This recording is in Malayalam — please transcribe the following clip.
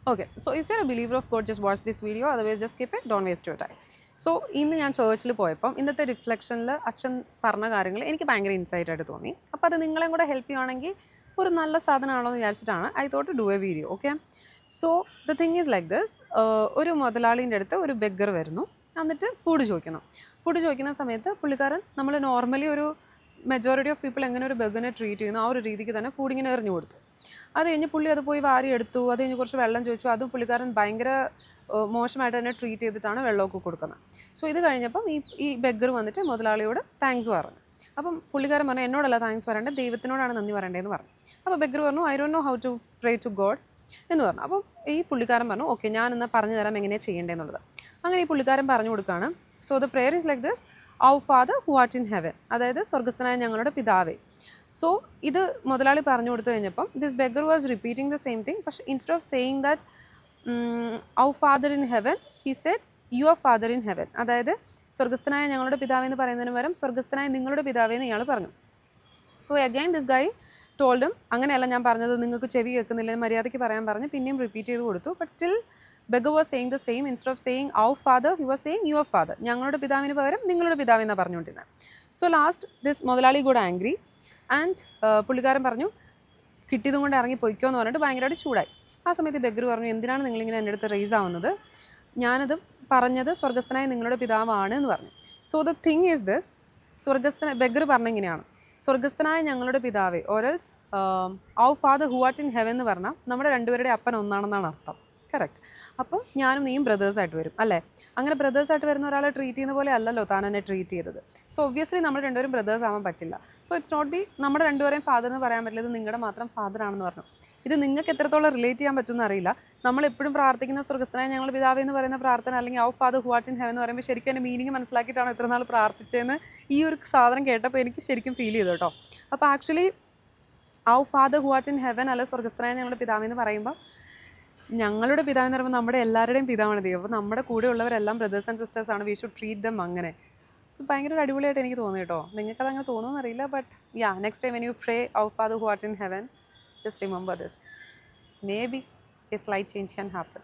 Okay, so if you're a believer of God, just watch this video. Otherwise, just skip it. Don't waste your time. So ഇന്ന് ഞാൻ ചേർച്ചിൽ പോയപ്പം ഇന്നത്തെ റിഫ്ലക്ഷനിൽ അച്ഛൻ പറഞ്ഞ കാര്യങ്ങൾ എനിക്ക് ഭയങ്കര ഇൻസൈറ്റ് ആയിട്ട് തോന്നി. അപ്പോൾ അത് നിങ്ങളെയും കൂടെ ഹെൽപ്പ് ചെയ്യുകയാണെങ്കിൽ ഒരു നല്ല സാധനമാണോ എന്ന് വിചാരിച്ചിട്ടാണ് I thought do A video. Okay, so the thing is like this. ഒരു മുതലാളീൻ്റെ അടുത്ത് ഒരു ബെഗർ വരുന്നു, എന്നിട്ട് ഫുഡ് ചോദിക്കുന്ന സമയത്ത് പുള്ളിക്കാരൻ നമ്മൾ നോർമലി ഒരു മെജോറിറ്റി ഓഫ് പീപ്പിൾ എങ്ങനെ ഒരു ബെഗറിനെ ട്രീറ്റ് ചെയ്യുന്നു ആ ഒരു രീതിക്ക് തന്നെ ഫുഡ് ഇങ്ങനെ എറിഞ്ഞു കൊടുത്തു. അത് കഴിഞ്ഞ് പുള്ളി അത് പോയി വാരി എടുത്തു. അത് കഴിഞ്ഞ് കുറച്ച് വെള്ളം ചോദിച്ചു. അതും പുള്ളിക്കാരൻ ഭയങ്കര മോശമായിട്ട് തന്നെ ട്രീറ്റ് ചെയ്തിട്ടാണ് വെള്ളമൊക്കെ കൊടുക്കുന്നത്. സോ ഇത് കഴിഞ്ഞപ്പം ഈ ബെഗർ വന്നിട്ട് മുതലാളിയോട് താങ്ക്സ് പറഞ്ഞു. അപ്പം പുള്ളിക്കാരൻ പറഞ്ഞു എന്നോടല്ല താങ്ക്സ് പറയേണ്ടത്, ദൈവത്തിനോടാണ് നന്ദി പറയേണ്ടതെന്ന് പറഞ്ഞു. അപ്പോൾ ബെഗർ പറഞ്ഞു I don't know how to pray to god എന്ന് പറഞ്ഞു. അപ്പം ഈ പുള്ളിക്കാരൻ പറഞ്ഞു ഓക്കെ ഞാൻ എന്നാൽ പറഞ്ഞു തരാം എങ്ങനെയാണ് ചെയ്യേണ്ടതെന്നുള്ളത്. അങ്ങനെ ഈ പുള്ളിക്കാരൻ പറഞ്ഞു കൊടുക്കുകയാണ്. So the prayer is like this: our father who art in heaven, അതായത് സ്വർഗസ്ഥനായ ഞങ്ങളുടെ പിതാവേ. സോ ഇത് മുതലാളി പറഞ്ഞു കൊടുത്തു കഴിഞ്ഞപ്പം this beggar was repeating the same thing. പക്ഷേ ഇൻസ്റ്റെഡ് ഓഫ് സെയിങ് ദാറ്റ് ഔ father in heaven he said your father in heaven, അതായത് സ്വർഗസ്ഥനായ ഞങ്ങളുടെ പിതാവെന്ന് പറയുന്നതിന് പകരം സ്വർഗസ്ഥനായ നിങ്ങളുടെ പിതാവെന്ന് ഇയാൾ പറഞ്ഞു. സോ അഗൈൻ ദിസ് ഗൈ ടോൾഡും അങ്ങനെയല്ല ഞാൻ പറഞ്ഞത്, നിങ്ങൾക്ക് ചെവി കേൾക്കുന്നില്ല, മര്യാദയ്ക്ക് പറയാൻ പറഞ്ഞ് പിന്നെയും റിപ്പീറ്റ് ചെയ്ത് കൊടുത്തു. But still beggar was saying the same. Instead of saying our father he was saying your father, ഞങ്ങളുടെ പിതാവിന് പകരം നിങ്ങളുടെ പിതാവെന്നാണ് പറഞ്ഞുകൊണ്ടിരുന്നത്. സോ ലാസ്റ്റ് ദിസ് മുതലാളി ഗോഡ് ആംഗ്രി ആൻഡ് പുള്ളിക്കാരൻ പറഞ്ഞു കിട്ടിയതും കൊണ്ട് ഇറങ്ങി പൊയ്ക്കോ എന്ന് പറഞ്ഞിട്ട് ഭയങ്കരമായിട്ട് ചൂടായി. ആ സമയത്ത് ബെഗർ പറഞ്ഞു എന്തിനാണ് നിങ്ങളിങ്ങനെ എൻ്റെ അടുത്ത് റേസ് ആവുന്നത്, ഞാനത് പറഞ്ഞത് സ്വർഗസ്ഥനായ നിങ്ങളുടെ പിതാവാണ് എന്ന് പറഞ്ഞു. So the thing is this, beggar പറഞ്ഞെങ്ങനെയാണ് സ്വർഗസ്ഥനായ ഞങ്ങളുടെ പിതാവേ ഓരസ് our father who art in heaven എന്ന് പറഞ്ഞാൽ നമ്മുടെ രണ്ടുപേരുടെ അപ്പൻ ഒന്നാണെന്നാണ് അർത്ഥം. കറക്റ്റ്. അപ്പോൾ ഞാനും നീയും ബ്രദേഴ്സായിട്ട് വരും അല്ലേ? അങ്ങനെ ബ്രദേഴ്സായിട്ട് വരുന്ന ഒരാളെ ട്രീറ്റ് ചെയ്യുന്ന പോലെ അല്ലല്ലോ താൻ എന്നെ ട്രീറ്റ് ചെയ്തത്. സോ ഒബ്വിയസ്ലി നമ്മൾ രണ്ടുപേരും ബ്രദേഴ്സ് ആവാൻ പറ്റില്ല. സോ ഇറ്റ്സ് നോട്ട് ബി നമ്മുടെ രണ്ടുപേരെയും ഫാദർ എന്ന് പറയാൻ പറ്റില്ല, ഇത് നിങ്ങളുടെ മാത്രം ഫാദർ ആണെന്ന് പറഞ്ഞു. ഇത് നിങ്ങൾക്ക് എത്രത്തോളം റിലേറ്റ് ചെയ്യാൻ പറ്റുമെന്ന് അറിയില്ല. നമ്മളെപ്പോഴും പ്രാർത്ഥിക്കുന്ന സ്വർഗസ്ഥനായ ഞങ്ങൾ പിതാവേ എന്ന് പറയുന്ന പ്രാർത്ഥന അല്ലെങ്കിൽ ഔ father who art in heaven എന്ന് പറയുമ്പോൾ ശരിക്കും അതിൻ്റെ മീനിങ് മനസ്സിലാക്കിയിട്ടാണ് ഇത്ര നാൾ പ്രാർത്ഥിച്ചതെന്ന് ഈ ഒരു സാധനം കേട്ടപ്പോൾ എനിക്ക് ശരിക്കും ഫീൽ ചെയ്തു കേട്ടോ. അപ്പോൾ ആക്ച്വലി ഔ father who art in heaven അല്ല സ്വർഗസ്ഥനായ ഞങ്ങളുടെ പിതാവെന്ന് പറയുമ്പോൾ ഞങ്ങളുടെ പിതാവെന്ന് പറയുമ്പോൾ നമ്മുടെ എല്ലാവരുടെയും പിതാവാണ് ദൈവം. അപ്പോൾ നമ്മുടെ കൂടെ ഉള്ളവരെല്ലാം ബ്രദേഴ്സ് ആൻഡ് സിസ്റ്റേഴ്സ് ആണ്. വി ഷുഡ് ട്രീറ്റ് ദം അങ്ങനെ. ഭയങ്കര അടിപൊളിയായിട്ട് എനിക്ക് തോന്നി കേട്ടോ. നിങ്ങൾക്കത് അങ്ങനെ തോന്നുമെന്ന് അറിയില്ല. But yeah, next time when you pray our father who art in heaven, just remember this. Maybe a slight change can happen.